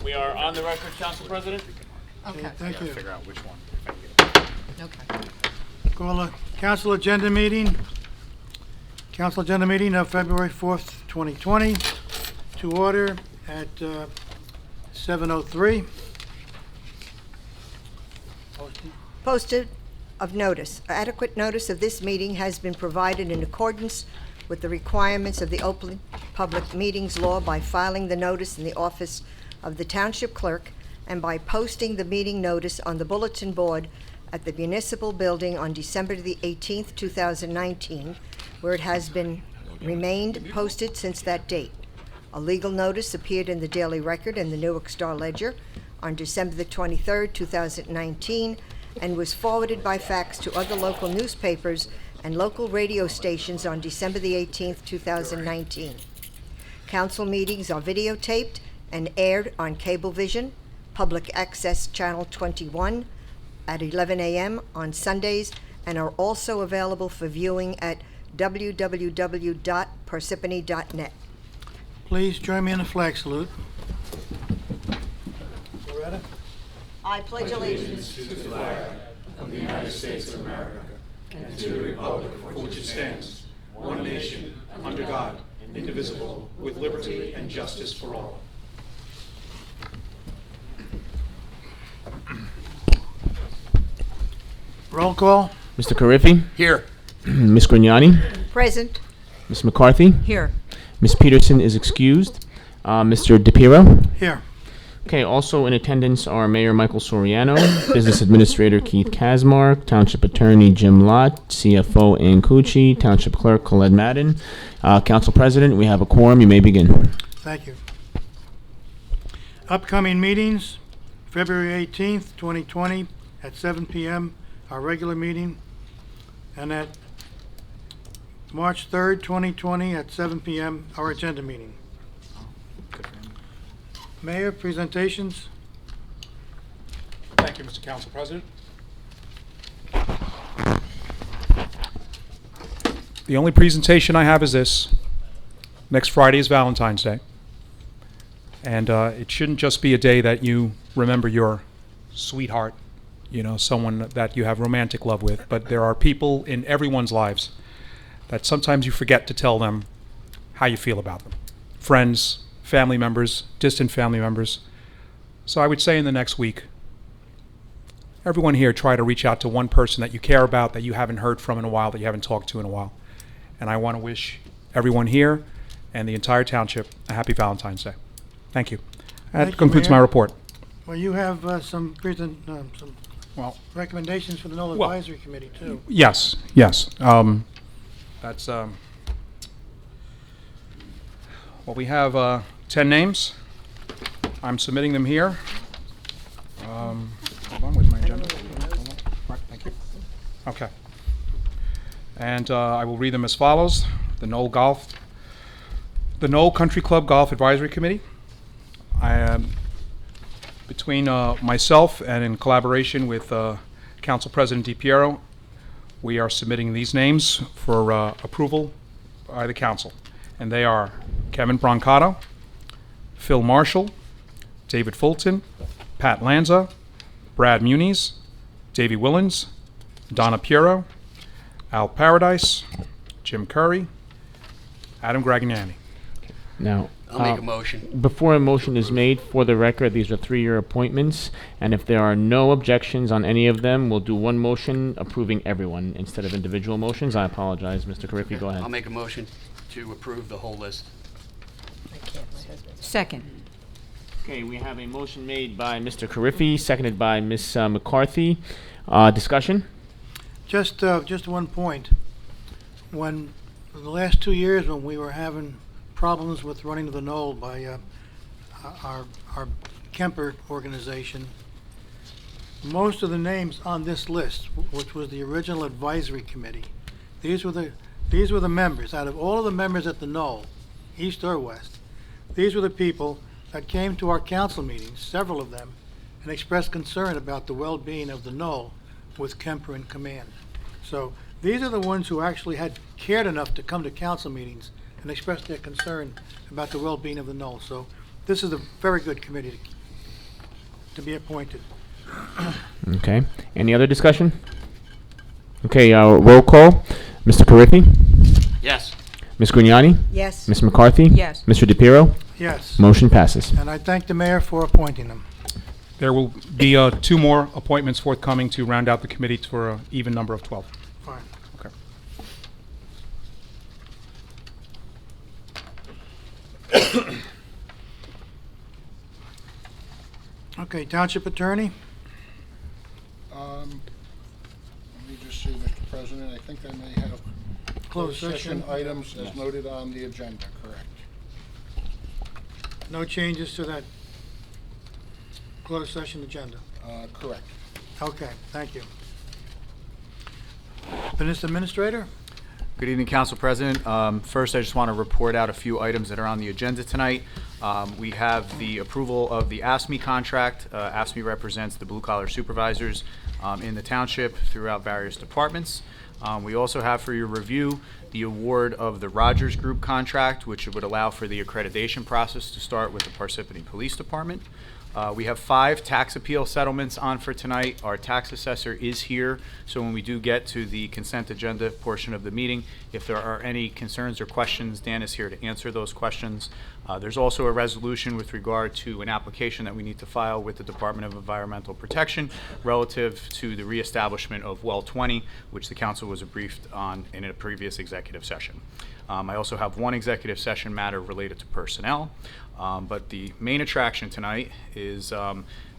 We are on the record, Council President. Okay. Thank you. Figure out which one. Okay. Call a council agenda meeting. Council agenda meeting of February 4th, 2020 to order at 7:03. Posted of notice. Adequate notice of this meeting has been provided in accordance with the requirements of the Open Public Meetings Law by filing the notice in the office of the Township Clerk and by posting the meeting notice on the bulletin board at the Municipal Building on December the 18th, 2019, where it has been remained posted since that date. A legal notice appeared in the Daily Record and the Newark Star Ledger on December the 23rd, 2019, and was forwarded by fax to other local newspapers and local radio stations on December the 18th, 2019. Council meetings are videotaped and aired on Cablevision, Public Access Channel 21 at 11 a.m. on Sundays, and are also available for viewing at www.parsippany.net. Please join me in a flag salute. Loretta? I pledge allegiance Of the United States of America, and to the republic for which it stands, one nation, under God, indivisible, with liberty and justice for all. Roll call. Mr. Carriffy? Here. Ms. Grignani? present. Ms. McCarthy? Here. Ms. Peterson is excused. Mr. DePiero? Here. Okay, also in attendance are Mayor Michael Soriano, Business Administrator Keith Kasmark, Township Attorney Jim Lott, CFO Ann Cucci, Township Clerk Colette Madden. Council President, we have a quorum. You may begin. Thank you. Upcoming meetings, February 18th, 2020 at 7 p.m., our regular meeting, and at March 3rd, 2020 at 7 p.m., our agenda meeting. Mayor, presentations. Thank you, Mr. Council President. The only presentation I have is this. Next Friday is Valentine's Day. And it shouldn't just be a day that you remember your sweetheart, someone that you have romantic love with, but there are people in everyone's lives that sometimes you forget to tell them how you feel about them. Friends, family members, distant family members. So I would say in the next week, everyone here try to reach out to one person that you care about, that you haven't heard from in a while, that you haven't talked to in a while. And I want to wish everyone here and the entire township a happy Valentine's Day. Thank you. That Thank you, concludes Mayor. my report. Well, you have some Well, recommendations for the Knoll Well- Advisory Committee, too. yes. That's, well, we have 10 names. I'm submitting them here. Hold on, where's my agenda? Hold on. Right, thank you. Okay. And I will read them as follows. The Knoll Country Club Golf Advisory Committee. I am between myself and in collaboration with Council President DiPiero, we are submitting these names for approval by the council. And they are Kevin Brancato, Phil Marshall, David Fulton, Pat Lanza, Brad Muniz, Davey Willens, Donna Piero, Al Paradise, Jim Curry, Adam Gragnani. Now, I'll make a motion. before a motion is made, for the record, these are 3-year appointments, and if there are no objections on any of them, we'll do one motion approving everyone instead of individual motions. I apologize. Mr. Carriffy, go ahead. I'll make a motion to approve the whole list. Second. Okay, we have a motion made by Mr. Carriffy, seconded by Ms. McCarthy. Discussion? Just one point. When, in the last 2 years, when we were having problems with running to the Knoll by our Kemper organization, most of the names on this list, which was the original advisory committee, these were the members. Out of all of the members at the Knoll, east or west, these were the people that came to our council meetings, several of them, and expressed concern about the well-being of the Knoll with Kemper in command. So these are the ones who actually had cared enough to come to council meetings and express their concern about the well-being of the Knoll. So this is a very good committee to be appointed. Okay. Any other discussion? Okay, roll call. Mr. Carriffy? Yes. Ms. Grignani? Yes. Ms. McCarthy? Yes. Mr. DePiero? Yes, Motion passes. and I thank the mayor for appointing them. There will be 2 more appointments forthcoming to round out the committee for an even number of 12. Fine. Okay. Okay, Township Attorney? Let me just see, Mr. President, I think I may have Closed closed session session. items as noted on the agenda, correct? No changes to that closed session agenda? Correct. Okay, thank you. Mr. Administrator? Good evening, Council President. First, I just want to report out a few items that are on the agenda tonight. We have the approval of the ASME contract. ASME represents the blue-collar supervisors in the township throughout various departments. We also have for your review the award of the Rogers Group contract, which would allow for the accreditation process to start with the Parsippany Police Department. We have 5 tax appeal settlements on for tonight. Our tax assessor is here, so when we do get to the consent agenda portion of the meeting, if there are any concerns or questions, Dan is here to answer those questions. There's also a resolution with regard to an application that we need to file with the Department of Environmental Protection relative to the reestablishment of Well 20, which the council was briefed on in a previous executive session. I also have 1 executive session matter related to personnel. But the main attraction tonight is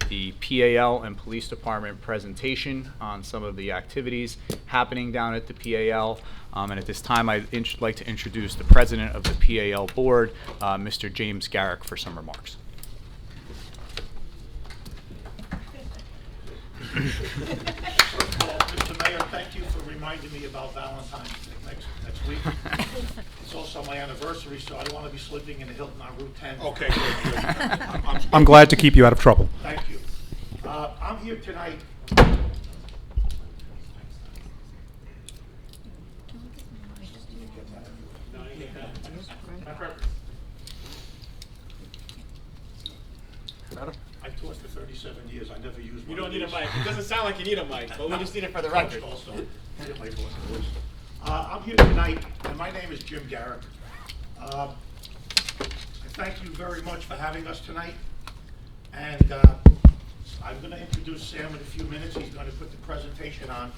the PAL and Police Department presentation on some of the activities happening down at the PAL. And at this time, I'd like to introduce the President of the PAL Board, Mr. James Garrick, for some remarks. Mr. Mayor, thank you for reminding me about Valentine's Day next week. It's also my anniversary, so I don't want to be sleeping in the Hilton on Route 10. Okay, good. I'm glad to keep you out of trouble. Thank you. I'm here tonight. I taught for 37 years. I never used one. You don't of need a these. mic. It doesn't sound like you need a mic, but we just need it for the record. Also, get my voice. I'm here tonight, and my name is Jim Garrick. I thank you very much for having us tonight. And I'm going to introduce Sam in a few minutes. He's going to put the presentation on.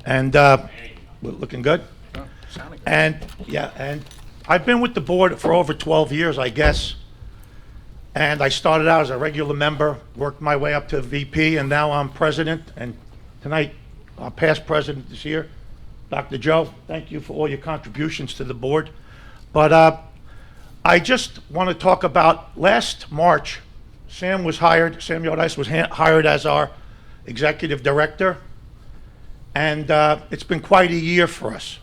And we're looking good. And yeah, and I've been with the board for over 12 years, I guess. And I started out as a regular member, worked my way up to VP, and now I'm president. And tonight, our past president is here, Dr. Joe. Thank you for all your contributions to the board. But I just want to talk about last March, Sam Yodice was hired as our executive director. And it's been quite a year for us.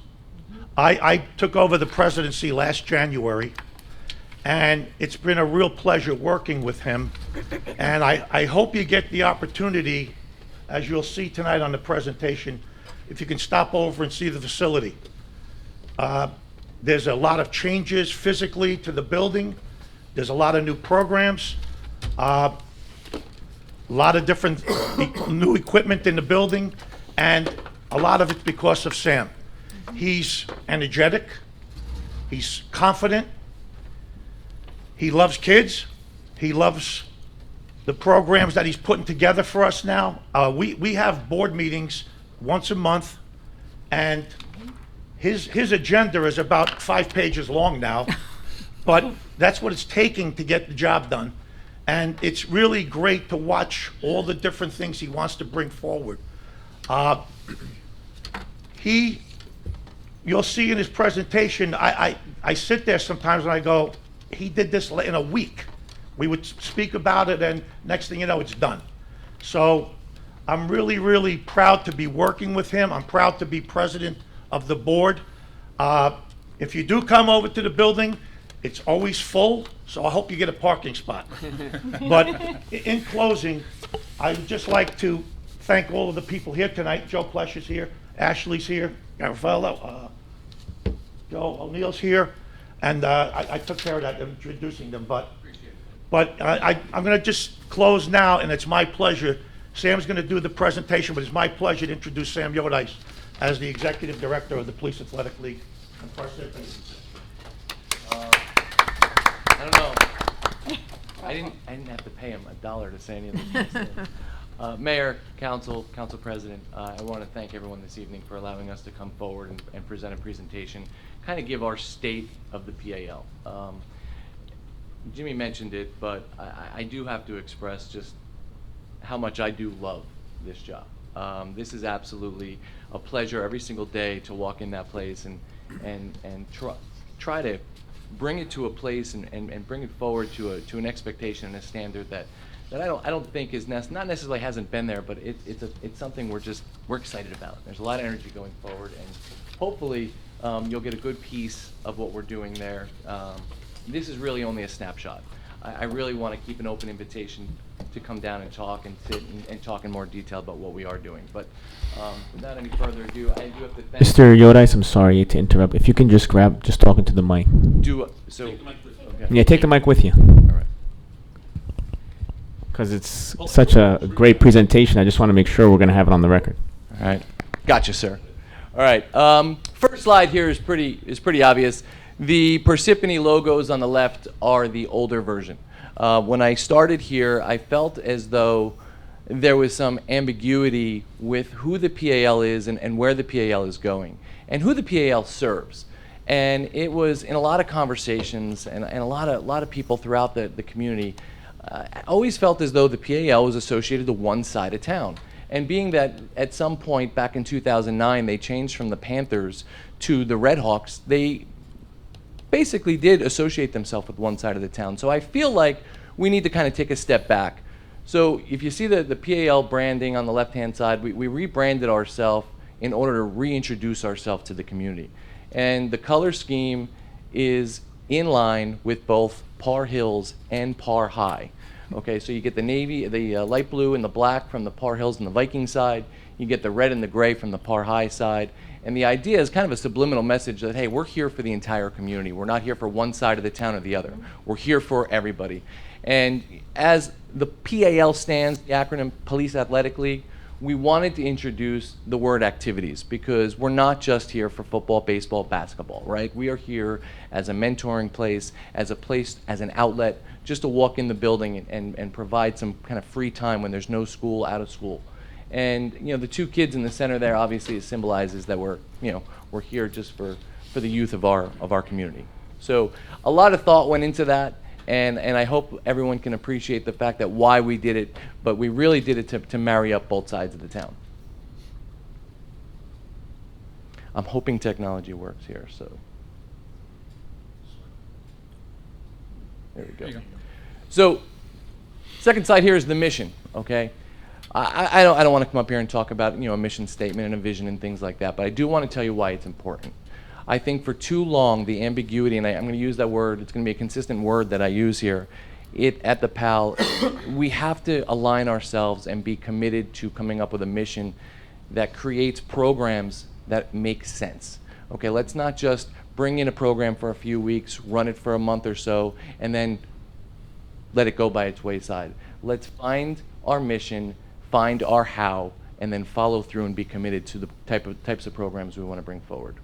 I took over the presidency last January, and it's been a real pleasure working with him. And I hope you get the opportunity, as you'll see tonight on the presentation, if you can stop over and see the facility. There's a lot of changes physically to the building. There's a lot of new programs, a lot of different new equipment in the building, and a lot of it's because of Sam. He's energetic, he's confident, he loves kids, he loves the programs that he's putting together for us now. We have board meetings once a month, and his agenda is about 5 pages long now, but that's what it's taking to get the job done. And it's really great to watch all the different things he wants to bring forward. You'll see in his presentation, I sit there sometimes and I go, he did this in a week. We would speak about it, and next thing you know, it's done. So I'm really, really proud to be working with him. I'm proud to be president of the board. If you do come over to the building, it's always full, so I hope you get a parking spot. But in closing, I'd just like to thank all of the people here tonight. Joe Plesh is here, Ashley's here, Garafello, Joe O'Neill's here. And I took care of that, introducing them, but I'm going to just close now, and it's my pleasure. Sam's going to do the presentation, but it's my pleasure to introduce Sam Yodice as the Executive Director of the Police Athletic League in Parsippany. I don't know. I didn't have to pay him $1 to say any of this. Mayor, Council President, I want to thank everyone this evening for allowing us to come forward and present a presentation, kind of give our state of the PAL. Jimmy mentioned it, but I do have to express just how much I do love this job. This is absolutely a pleasure every single day to walk in that place and try to bring it to a place and bring it forward to an expectation and a standard that I don't think is not necessarily hasn't been there, but it's something we're excited about. There's a lot of energy going forward, and hopefully you'll get a good piece of what we're doing there. This is really only a snapshot. I really want to keep an open invitation to come down and talk and sit and talk in more detail about what we are doing. But without any further ado, I do have to thank Mr. Yodice, I'm sorry to interrupt. If you can just talk into the mic. Okay. Yeah, take the mic with you. All right. Because it's such a great presentation. I just want to make sure we're going to have it on the record. All right. Gotcha, sir. All right. First slide here is pretty obvious. The Parsippany logos on the left are the older version. When I started here, I felt as though there was some ambiguity with who the PAL is and where the PAL is going and who the PAL serves. And it was in a lot of conversations and a lot of people throughout the community, I always felt as though the PAL was associated to one side of town. And being that at some point back in 2009 they changed from the Panthers to the Red Hawks, they basically did associate themselves with one side of the town. So I feel like we need to kind of take a step back. So if you see the PAL branding on the left-hand side, we rebranded ourselves in order to reintroduce ourselves to the community. And the color scheme is in line with both Par Hills and Par High. Okay, so you get the light blue and the black from the Par Hills and the Viking side. You get the red and the gray from the Par High side. And the idea is kind of a subliminal message that, hey, we're here for the entire community. We're not here for one side of the town or the other. We're here for everybody. And as the PAL stands, the acronym Police Athletic League, we wanted to introduce the word activities because we're not just here for football, baseball, basketball, right? We are here as a mentoring place, as an outlet, just to walk in the building and provide some kind of free time when there's no school, out of school. And the two kids in the center there, obviously it symbolizes that we're here just for the youth of our community. So a lot of thought went into that. And I hope everyone can appreciate the fact that why we did it, but we really did it to marry up both sides of the town. I'm hoping technology works here, so. There we go. There you go. So, second slide here is the mission, okay? I don't want to come up here and talk about a mission statement and a vision and things like that, but I do want to tell you why it's important. I think for too long, the ambiguity, and I'm going to use that word, it's going to be a consistent word that I use here, at the PAL, we have to align ourselves and be committed to coming up with a mission that creates programs that make sense. Okay, let's not just bring in a program for a few weeks, run it for a month or so, and then let it go by its wayside. Let's find our mission, find our how, and then follow through and be committed to the types of programs we want to bring forward.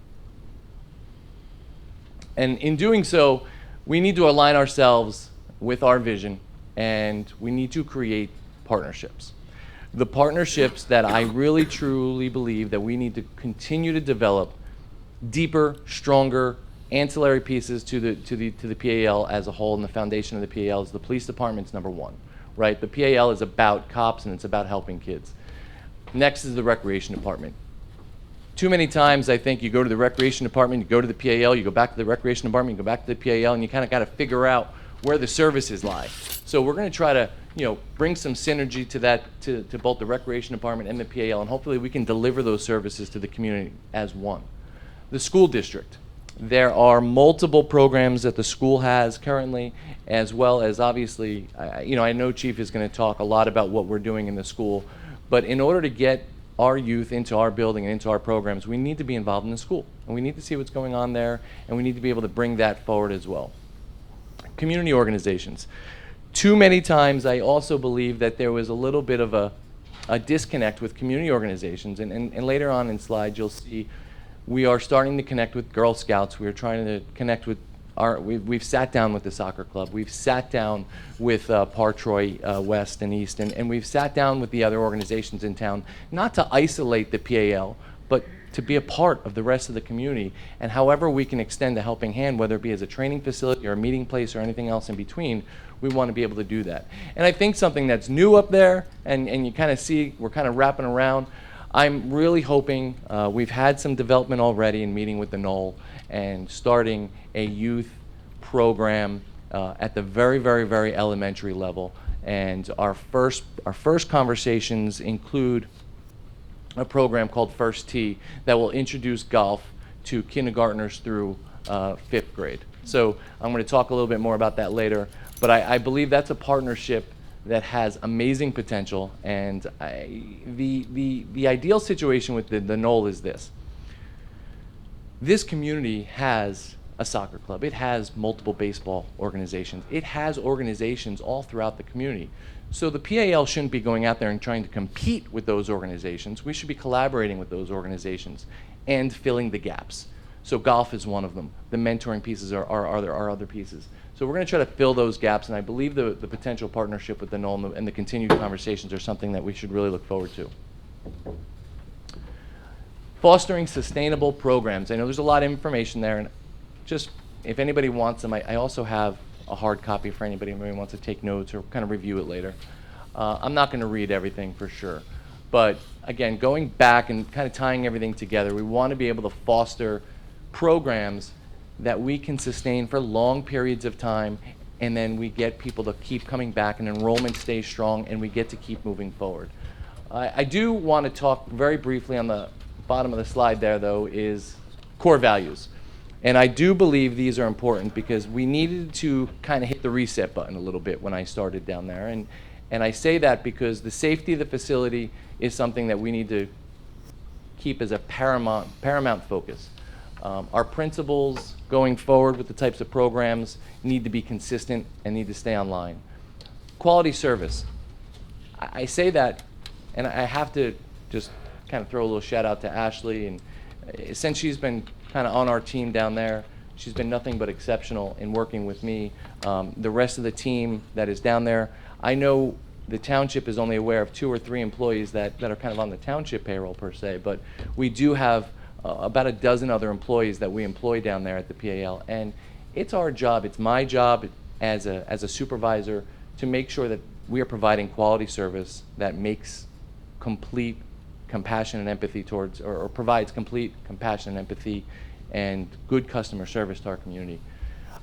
And in doing so, we need to align ourselves with our vision, and we need to create partnerships. The partnerships that I really truly believe that we need to continue to develop deeper, stronger, ancillary pieces to the PAL as a whole, and the foundation of the PAL is the police department's number one, right? The PAL is about cops and it's about helping kids. Next is the recreation department. Too many times I think you go to the recreation department, you go to the PAL, you go back to the recreation department, you go back to the PAL, and you kind of got to figure out where the services lie. So we're going to try to, bring some synergy to that, to both the recreation department and the PAL, and hopefully we can deliver those services to the community as one. The school district. There are multiple programs that the school has currently, as well as obviously, I know Chief is going to talk a lot about what we're doing in the school, but in order to get our youth into our building and into our programs, we need to be involved in the school. And we need to see what's going on there, and we need to be able to bring that forward as well. Community organizations. Too many times I also believe that there was a little bit of a disconnect with community organizations. And later on in slides, you'll see we are starting to connect with Girl Scouts. We are trying to connect with we've sat down with the soccer club. We've sat down with Parsippany-Troy West and East, and we've sat down with the other organizations in town, not to isolate the PAL, but to be a part of the rest of the community. And however we can extend a helping hand, whether it be as a training facility or a meeting place or anything else in between, we want to be able to do that. And I think something that's new up there, and you kind of see we're kind of wrapping around, I'm really hoping, we've had some development already in meeting with the Knoll and starting a youth program at the very, very, very elementary level. And our first conversations include a program called First Tee that will introduce golf to kindergartners through 5th grade. So I'm going to talk a little bit more about that later, but I believe that's a partnership that has amazing potential. And the ideal situation with the Knoll is this. This community has a soccer club. It has multiple baseball organizations. It has organizations all throughout the community. So the PAL shouldn't be going out there and trying to compete with those organizations. We should be collaborating with those organizations and filling the gaps. So golf is one of them. The mentoring pieces are other pieces. So we're going to try to fill those gaps, and I believe the potential partnership with the Knoll and the continued conversations are something that we should really look forward to. Fostering sustainable programs. I know there's a lot of information there, and just if anybody wants them, I also have a hard copy for anybody who wants to take notes or kind of review it later. I'm not going to read everything for sure, but again, going back and kind of tying everything together, we want to be able to foster programs that we can sustain for long periods of time, and then we get people to keep coming back and enrollment stays strong and we get to keep moving forward. I do want to talk very briefly on the bottom of the slide there, though, is core values. And I do believe these are important because we needed to kind of hit the reset button a little bit when I started down there. And I say that because the safety of the facility is something that we need to keep as a paramount focus. Our principles going forward with the types of programs need to be consistent and need to stay online. Quality service. I say that, and I have to just kind of throw a little shout out to Ashley. And since she's been kind of on our team down there, she's been nothing but exceptional in working with me. The rest of the team that is down there, I know the township is only aware of 2 or 3 employees that are kind of on the township payroll per se, but we do have about a dozen other employees that we employ down there at the PAL, and it's our job, it's my job as a supervisor to make sure that we are providing quality service that makes complete compassion and empathy towards, or provides complete compassion and empathy and good customer service to our community.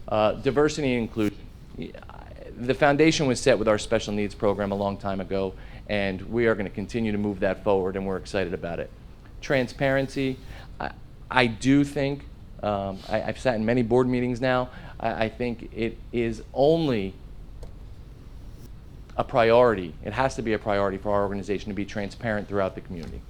Diversity and inclusion. The foundation was set with our special needs program a long time ago, and we are going to continue to move that forward, and we're excited about it. Transparency. I do think, I've sat in many board meetings now, I think it is only a priority. It has to be a priority for our organization to be transparent throughout the community.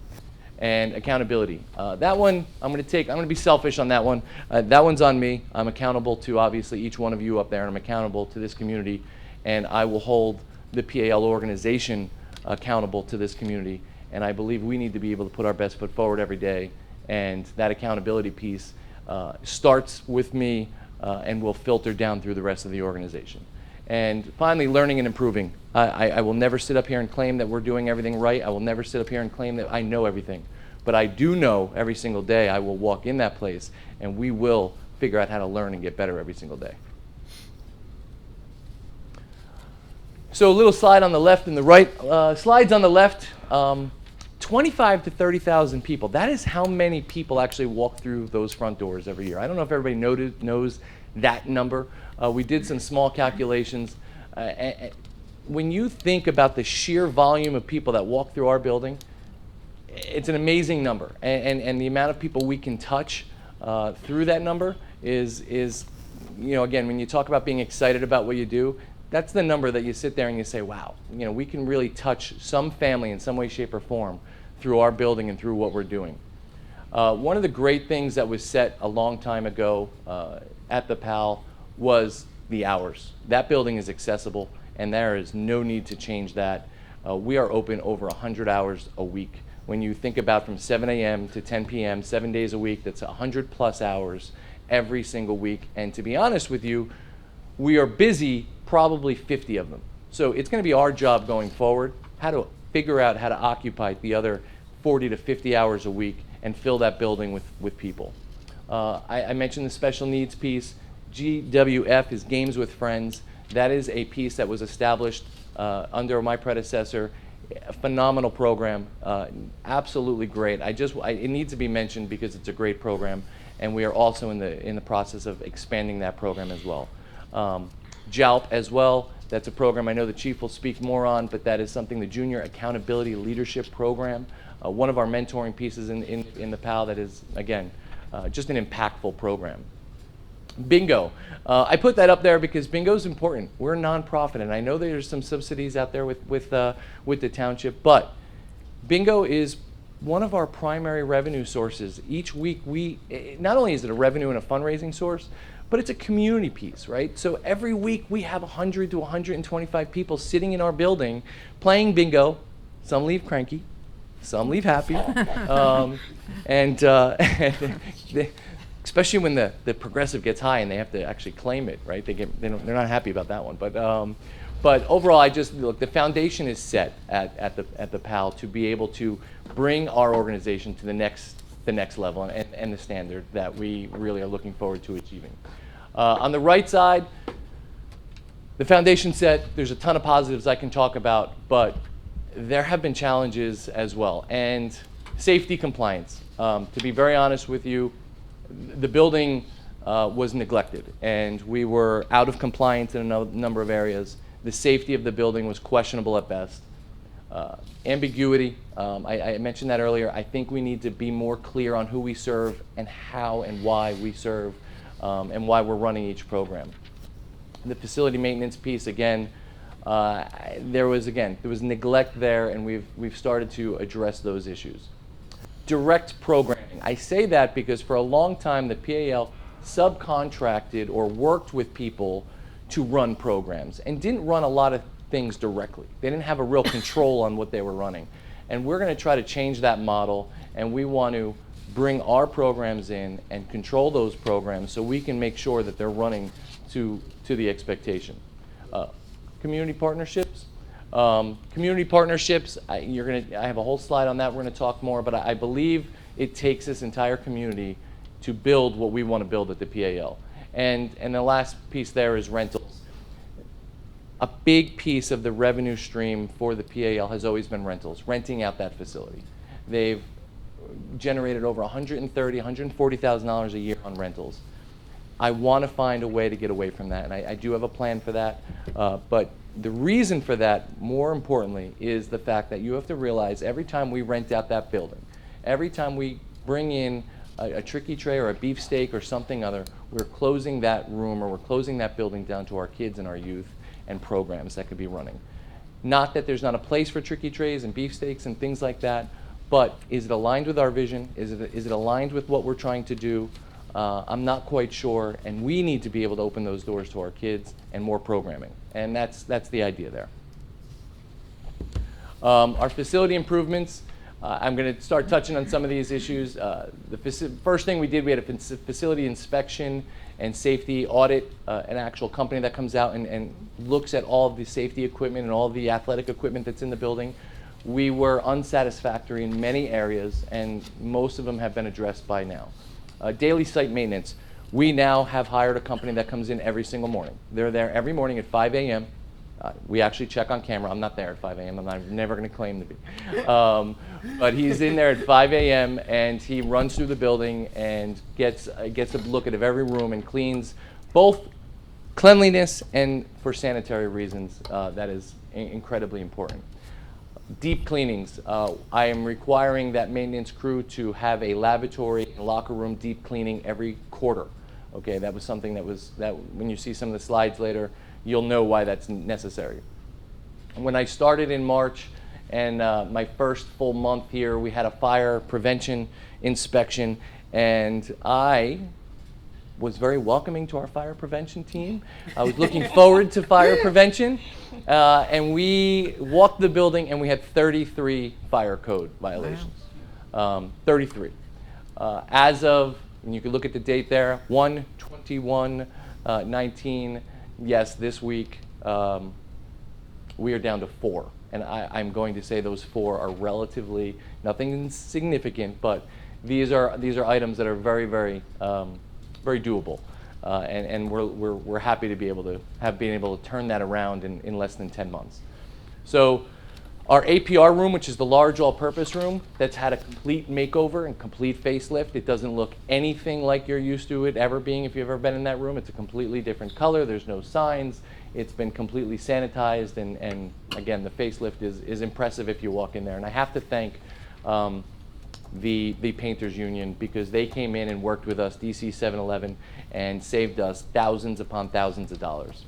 And accountability. That one, I'm going to be selfish on that one. That one's on me. I'm accountable to obviously each one of you up there, and I'm accountable to this community, and I will hold the PAL organization accountable to this community. And I believe we need to be able to put our best foot forward every day, and that accountability piece starts with me and will filter down through the rest of the organization. And finally, learning and improving. I will never sit up here and claim that we're doing everything right. I will never sit up here and claim that I know everything. But I do know every single day I will walk in that place and we will figure out how to learn and get better every single day. So a little slide on the left and the right. Slides on the left, 25 to 30,000 people. That is how many people actually walk through those front doors every year. I don't know if everybody knows that number. We did some small calculations. When you think about the sheer volume of people that walk through our building, it's an amazing number. And the amount of people we can touch through that number is, you know, again, when you talk about being excited about what you do, that's the number that you sit there and you say, wow, you know, we can really touch some family in some way, shape, or form through our building and through what we're doing. One of the great things that was set a long time ago at the PAL was the hours. That building is accessible, and there is no need to change that. We are open over 100 hours a week. When you think about from 7 a.m. to 10 p.m., 7 days a week, that's 100 plus hours every single week. And to be honest with you, we are busy probably 50 of them. So it's going to be our job going forward, how to figure out how to occupy the other 40 to 50 hours a week and fill that building with people. I mentioned the special needs piece. GWF is Games with Friends. That is a piece that was established under my predecessor. A phenomenal program, absolutely great. It needs to be mentioned because it's a great program, and we are also in the process of expanding that program as well. JALP as well. That's a program I know the chief will speak more on, but that is something, the Junior Accountability Leadership Program, one of our mentoring pieces in the PAL that is, again, just an impactful program. Bingo. I put that up there because bingo is important. We're a nonprofit, and I know there's some subsidies out there with the township, but bingo is one of our primary revenue sources. Each week, not only is it a revenue and a fundraising source, but it's a community piece, right? So every week we have 100 to 125 people sitting in our building playing bingo. Some leave cranky, some leave happy, especially when the progressive gets high and they have to actually claim it, right? They're not happy about that one. But overall, look, the foundation is set at the PAL to be able to bring our organization to the next level and the standard that we really are looking forward to achieving. On the right side, the foundation set, there's a ton of positives I can talk about, but there have been challenges as well. And safety compliance. To be very honest with you, the building was neglected, and we were out of compliance in a number of areas. The safety of the building was questionable at best. Ambiguity, I mentioned that earlier. I think we need to be more clear on who we serve and how and why we serve and why we're running each program. The facility maintenance piece, again, there was neglect there, and we've started to address those issues. Direct programming. I say that because for a long time the PAL subcontracted or worked with people to run programs and didn't run a lot of things directly. They didn't have a real control on what they were running. And we're going to try to change that model, and we want to bring our programs in and control those programs so we can make sure that they're running to the expectation. Community partnerships. I have a whole slide on that. We're going to talk more, but I believe it takes this entire community to build what we want to build at the PAL. And the last piece there is rentals. A big piece of the revenue stream for the PAL has always been rentals, renting out that facility. They've generated over $130,000, $140,000 a year on rentals. I want to find a way to get away from that, and I do have a plan for that. But the reason for that, more importantly, is the fact that you have to realize every time we rent out that building, every time we bring in a tricky tray or a beefsteak or something other, we're closing that room or we're closing that building down to our kids and our youth and programs that could be running. Not that there's not a place for tricky trays and beefsteaks and things like that, but is it aligned with our vision? Is it aligned with what we're trying to do? I'm not quite sure, and we need to be able to open those doors to our kids and more programming, and that's the idea there. Our facility improvements, I'm going to start touching on some of these issues. The first thing we did, we had a facility inspection and safety audit, an actual company that comes out and looks at all of the safety equipment and all of the athletic equipment that's in the building. We were unsatisfactory in many areas, and most of them have been addressed by now. Daily site maintenance. We now have hired a company that comes in every single morning. They're there every morning at 5 a.m. We actually check on camera. I'm not there at 5 a.m. I'm never going to claim to be. But he's in there at 5 a.m. and he runs through the building and gets a look at every room and cleans, both cleanliness and for sanitary reasons. That is incredibly important. Deep cleanings. I am requiring that maintenance crew to have a lavatory and locker room deep cleaning every quarter. Okay, that was something that when you see some of the slides later, you'll know why that's necessary. When I started in March, and my first full month here, we had a fire prevention inspection, and I was very welcoming to our fire prevention team. I was looking forward to fire prevention, and we walked the building and we had 33 fire code violations. 33. As of, and you can look at the date there, 1/21/19. Yes, this week we are down to 4, and I'm going to say those 4 are relatively nothing significant, but these are items that are very, very, very doable, and we're happy to be able to been able to turn that around in less than 10 months. So our APR room, which is the large all-purpose room, that's had a complete makeover and complete facelift. It doesn't look anything like you're used to it ever being if you've ever been in that room. It's a completely different color. There's no signs. It's been completely sanitized, and again, the facelift is impressive if you walk in there. And I have to thank the Painters Union, because they came in and worked with us, DC 711, and saved us thousands upon thousands of dollars.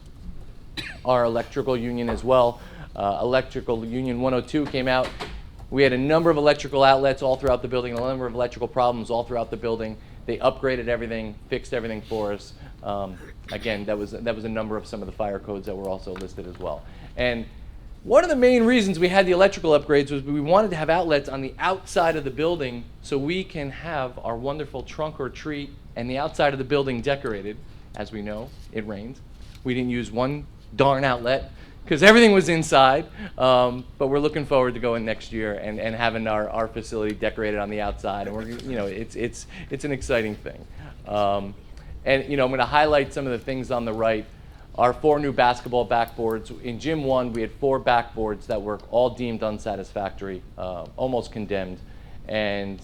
Our electrical union as well. Electrical Union 102 came out. We had a number of electrical outlets all throughout the building, a number of electrical problems all throughout the building. They upgraded everything, fixed everything for us. Again, that was a number of some of the fire codes that were also listed as well. And one of the main reasons we had the electrical upgrades was we wanted to have outlets on the outside of the building so we can have our wonderful trunk or treat and the outside of the building decorated. As we know, it rains. We didn't use one darn outlet because everything was inside, but we're looking forward to going next year and having our facility decorated on the outside, and it's an exciting thing. And I'm going to highlight some of the things on the right. Our 4 new basketball backboards. In Gym 1, we had 4 backboards that were all deemed unsatisfactory, almost condemned, and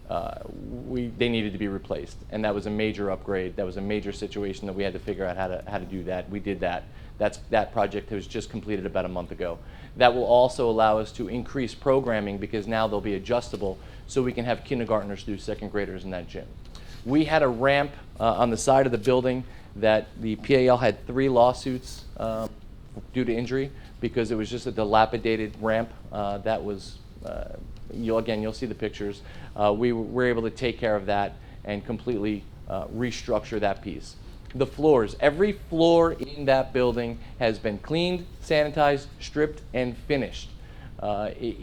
they needed to be replaced. And that was a major upgrade. That was a major situation that we had to figure out how to do that. We did that. That project was just completed about a month ago. That will also allow us to increase programming, because now they'll be adjustable, so we can have kindergartners through 2nd graders in that gym. We had a ramp on the side of the building that the PAL had 3 lawsuits due to injury, because it was just a dilapidated ramp. That was, you'll see the pictures. We were able to take care of that and completely restructure that piece. The floors, every floor in that building has been cleaned, sanitized, stripped, and finished. If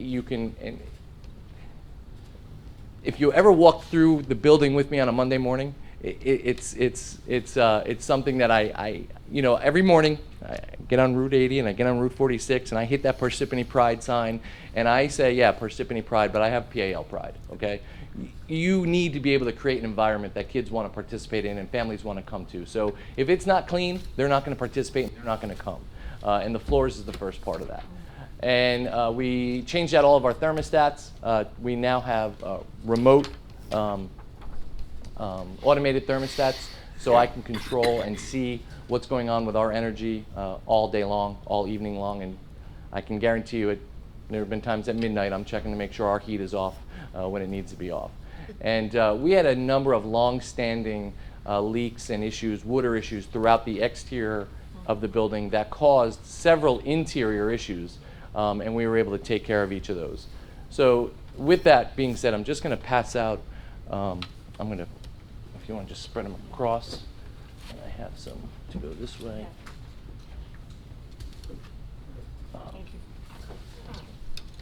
you ever walk through the building with me on a Monday morning, it's something that I every morning I get on Route 80 and I get on Route 46 and I hit that Parsippany Pride sign and I say, yeah, Parsippany Pride, but I have PAL Pride, okay? You need to be able to create an environment that kids want to participate in and families want to come to. So if it's not clean, they're not going to participate and they're not going to come. And the floors is the first part of that. And we changed out all of our thermostats. We now have remote automated thermostats, so I can control and see what's going on with our energy all day long, all evening long, and I can guarantee you there have been times at midnight I'm checking to make sure our heat is off when it needs to be off. And we had a number of long-standing leaks and issues, water issues throughout the exterior of the building that caused several interior issues, and we were able to take care of each of those. So with that being said, I'm just going to pass out, if you want to just spread them across, and I have some to go this way.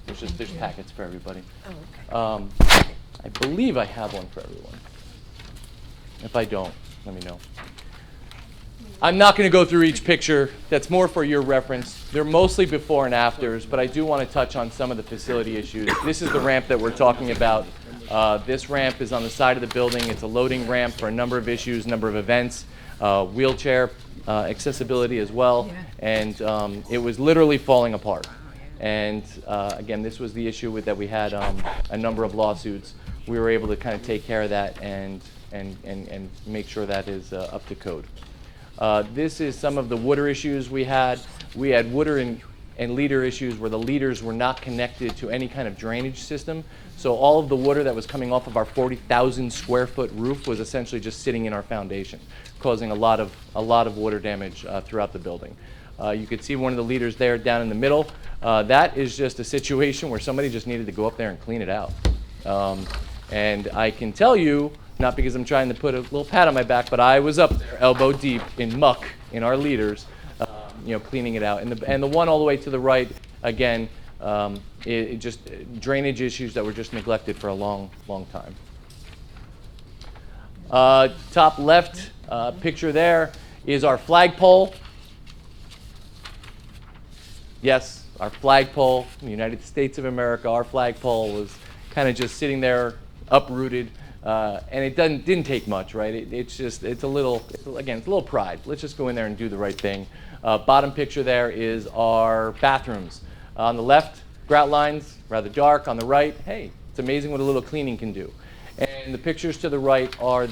There's packets for everybody. Oh, okay. I believe I have one for everyone. If I don't, let me know. I'm not going to go through each picture. That's more for your reference. They're mostly before and afters, but I do want to touch on some of the facility issues. This is the ramp that we're talking about. This ramp is on the side of the building. It's a loading ramp for a number of issues, number of events, wheelchair accessibility as well, and it was literally falling apart. And again, this was the issue with that we had a number of lawsuits. We were able to kind of take care of that and make sure that is up to code. This is some of the water issues we had. We had water and leader issues where the leaders were not connected to any kind of drainage system. So all of the water that was coming off of our 40,000 square foot roof was essentially just sitting in our foundation, causing a lot of water damage throughout the building. You could see one of the leaders there down in the middle. That is just a situation where somebody just needed to go up there and clean it out. And I can tell you, not because I'm trying to put a little pat on my back, but I was up there elbow deep in muck in our leaders, cleaning it out. And the one all the way to the right, again, it just drainage issues that were just neglected for a long, long time. Top left picture there is our flagpole. Yes, our flagpole in the United States of America, our flagpole was kind of just sitting there uprooted, and it didn't take much, right? It's a little pride. Let's just go in there and do the right thing. Bottom picture there is our bathrooms. On the left, grout lines, rather dark. On the right, hey, it's amazing what a little cleaning can do. And the pictures to the right are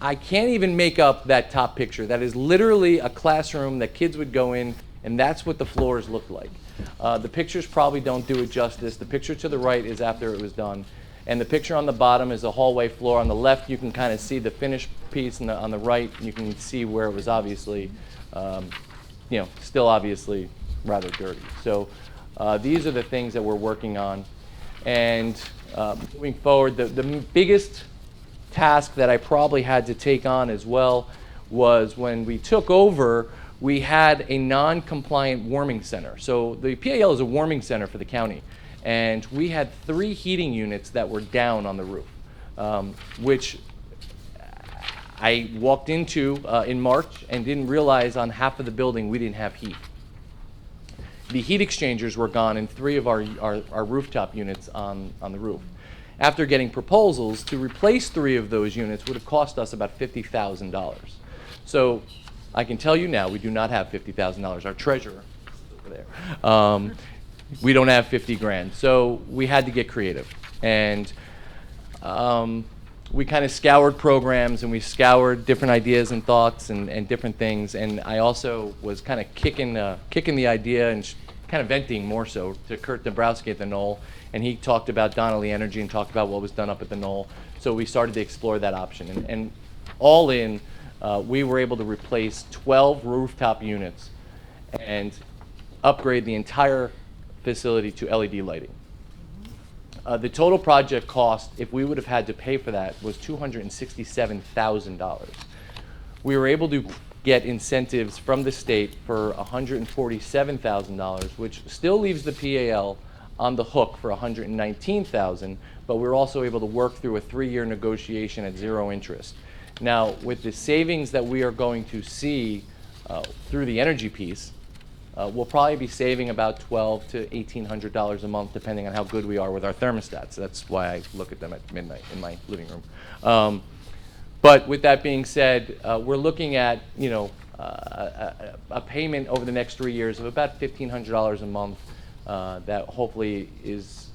I can't even make up that top picture. That is literally a classroom that kids would go in, and that's what the floors look like. The pictures probably don't do it justice. The picture to the right is after it was done. And the picture on the bottom is the hallway floor. On the left, you can kind of see the finished piece, and on the right, you can see where it was obviously, still obviously rather dirty. So these are the things that we're working on. And moving forward, the biggest task that I probably had to take on as well was when we took over, we had a non-compliant warming center. So the PAL is a warming center for the county. And we had 3 heating units that were down on the roof, which I walked into in March and didn't realize on half of the building we didn't have heat. The heat exchangers were gone in 3 of our rooftop units on the roof. After getting proposals to replace 3 of those units would have cost us about $50,000. So I can tell you now, we do not have $50,000. Our treasurer is over there. We don't have 50 grand. So we had to get creative. And we kind of scoured programs, and we scoured different ideas and thoughts and different things. And I also was kind of kicking the idea and kind of venting more so to Kurt Dabrowski at the Knoll. And he talked about Donnelly Energy and talked about what was done up at the Knoll. So we started to explore that option. And all in, we were able to replace 12 rooftop units and upgrade the entire facility to LED lighting. The total project cost, if we would have had to pay for that, was $267,000. We were able to get incentives from the state for $147,000, which still leaves the PAL on the hook for $119,000, but we were also able to work through a 3-year negotiation at 0 interest. Now, with the savings that we are going to see through the energy piece, we'll probably be saving about $1,200 to $1,800 a month, depending on how good we are with our thermostats. That's why I look at them at midnight in my living room. But with that being said, we're looking at a payment over the next 3 years of about $1,500 a month that hopefully is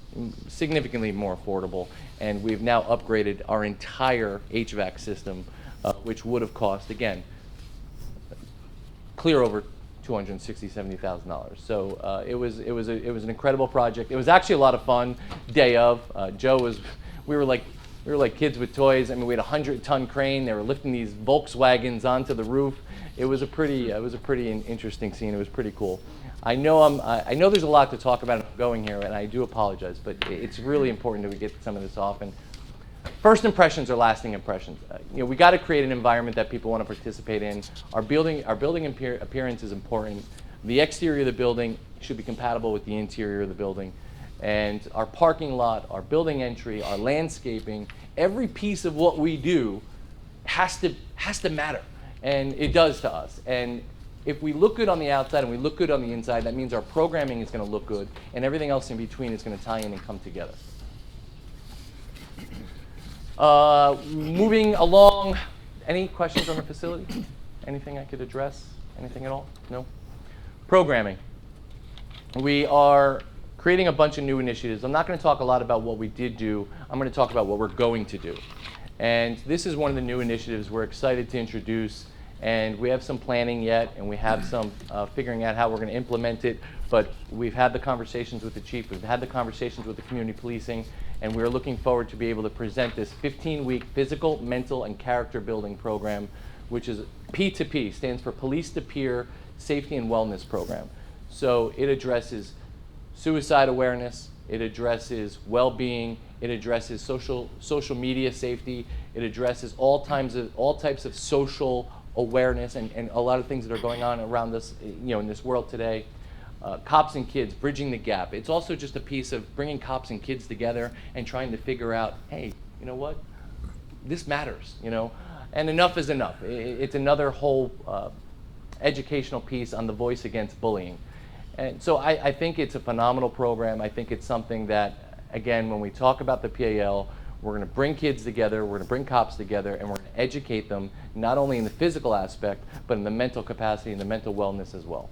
significantly more affordable. And we've now upgraded our entire HVAC system, which would have cost, again, clear over $260,000-$270,000. So it was an incredible project. It was actually a lot of fun. Day of, we were like kids with toys. I mean, we had a 100-ton crane. They were lifting these Volkswagens onto the roof. It was a pretty interesting scene. It was pretty cool. I know there's a lot to talk about going here, and I do apologize, but it's really important that we get some of this off. And first impressions are lasting impressions. We got to create an environment that people want to participate in. Our building appearance is important. The exterior of the building should be compatible with the interior of the building. And our parking lot, our building entry, our landscaping, every piece of what we do has to matter. And it does to us. And if we look good on the outside and we look good on the inside, that means our programming is going to look good, and everything else in between is going to tie in and come together. Moving along, any questions on the facility? Anything I could address? Anything at all? No? Programming. We are creating a bunch of new initiatives. I'm not going to talk a lot about what we did do. I'm going to talk about what we're going to do. And this is one of the new initiatives we're excited to introduce. And we have some planning yet, and we have some figuring out how we're going to implement it. But we've had the conversations with the chief, we've had the conversations with the community policing, and we're looking forward to be able to present this 15-week physical, mental, and character building program, which is P2P, stands for Police to Peer safety and wellness program. So it addresses suicide awareness, it addresses well-being, it addresses social media safety, it addresses all types of social awareness and a lot of things that are going on around us, in this world today. Cops and kids, bridging the gap. It's also just a piece of bringing cops and kids together and trying to figure out, hey, you know what? This matters, and enough is enough. It's another whole educational piece on the voice against bullying. And so I think it's a phenomenal program. I think it's something that, again, when we talk about the PAL, we're going to bring kids together, we're going to bring cops together, and we're going to educate them not only in the physical aspect, but in the mental capacity and the mental wellness as well.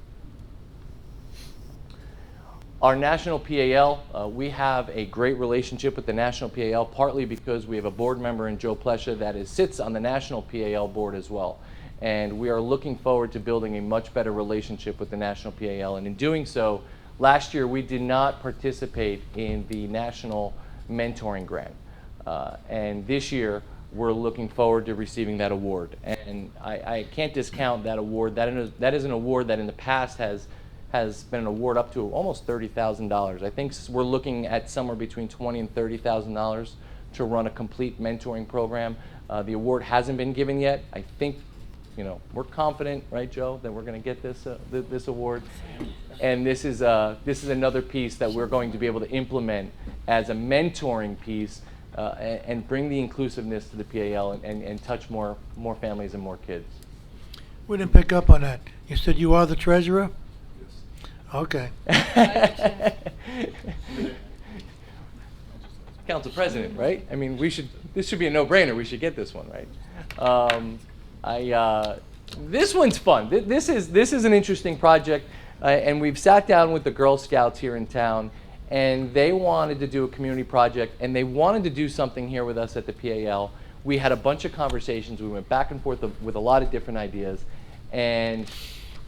Our national PAL, we have a great relationship with the national PAL, partly because we have a board member in Joe Plescia that sits on the national PAL board as well. And we are looking forward to building a much better relationship with the national PAL. And in doing so, last year we did not participate in the national mentoring grant. And this year we're looking forward to receiving that award. And I can't discount that award. That is an award that in the past has been an award up to almost $30,000. I think we're looking at somewhere between $20,000 and $30,000 to run a complete mentoring program. The award hasn't been given yet. I think, we're confident, right, Joe, that we're going to get this award. And this is another piece that we're going to be able to implement as a mentoring piece and bring the inclusiveness to the PAL and touch more families and more kids. We didn't pick up on that. You said you are the treasurer? Okay. Council President, right? I mean, this should be a no-brainer. We should get this one, right? This one's fun. This is an interesting project, and we've sat down with the Girl Scouts here in town, and they wanted to do a community project, and they wanted to do something here with us at the PAL. We had a bunch of conversations. We went back and forth with a lot of different ideas, and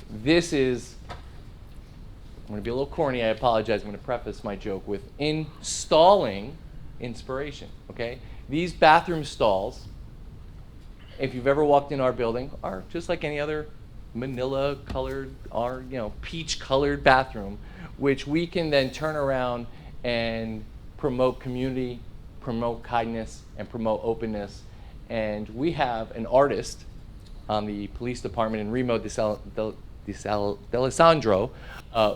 this is, I'm going to be a little corny, I apologize. I'm going to preface my joke with installing inspiration, okay? These bathroom stalls, if you've ever walked in our building, are just like any other manila colored or peach colored bathroom, which we can then turn around and promote community, promote kindness, and promote openness. And we have an artist on the police department in Remo D'Alessandro,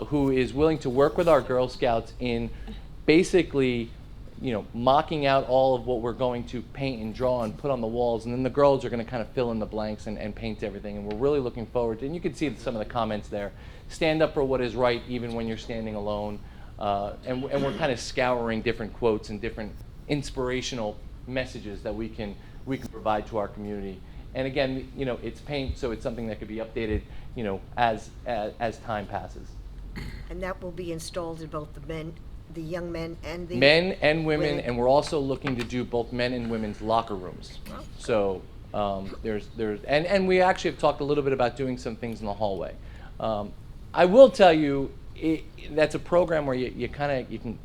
who is willing to work with our Girl Scouts in basically mocking out all of what we're going to paint and draw and put on the walls, and then the girls are going to kind of fill in the blanks and paint everything. And we're really looking forward to, and you can see some of the comments there, stand up for what is right even when you're standing alone. And we're kind of scouring different quotes and different inspirational messages that we can provide to our community. And again, it's paint, so it's something that could be updated, as time passes. And that will be installed in both the young men and the men and women, and we're also looking to do both men and women's locker rooms. So there's and we actually have talked a little bit about doing some things in the hallway. I will tell you, that's a program where you can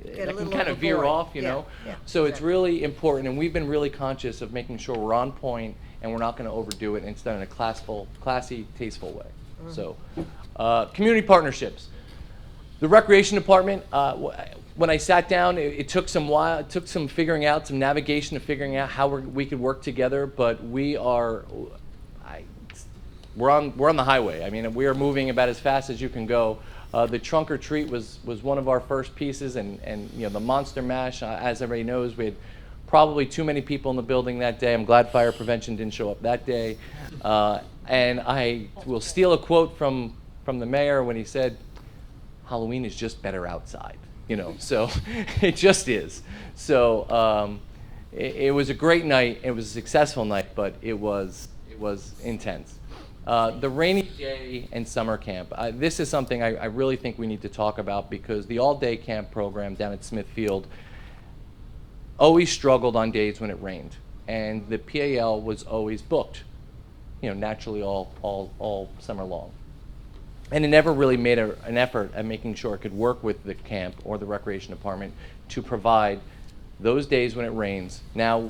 kind of veer off, Yeah, So it's really important, and we've been really conscious of making sure we're on point and we're not going to overdo it, and it's done in a classy, tasteful way. So community partnerships. The recreation department, when I sat down, it took some figuring out, some navigation of figuring out how we could work together, but we're on the highway. I mean, we are moving about as fast as you can go. The trunk or treat was one of our first pieces, and the Monster Mash, as everybody knows, we had probably too many people in the building that day. I'm glad fire prevention didn't show up that day. And I will steal a quote from the mayor when he said, Halloween is just better outside, so it just is. So it was a great night. It was a successful night, but it was intense. The rainy day and summer camp. This is something I really think we need to talk about, because the all-day camp program down at Smithfield always struggled on days when it rained, and the PAL was always booked, naturally all summer long. And it never really made an effort at making sure it could work with the camp or the recreation department to provide those days when it rains. Now,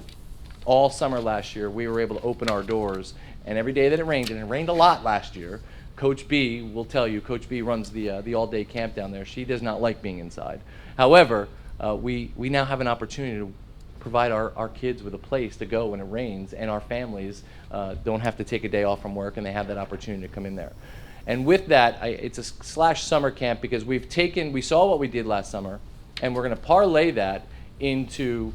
all summer last year, we were able to open our doors, and every day that it rained, and it rained a lot last year, Coach B will tell you, Coach B runs the all-day camp down there. She does not like being inside. However, we now have an opportunity to provide our kids with a place to go when it rains, and our families don't have to take a day off from work, and they have that opportunity to come in there. And with that, it's a slash summer camp because we saw what we did last summer, and we're going to parlay that into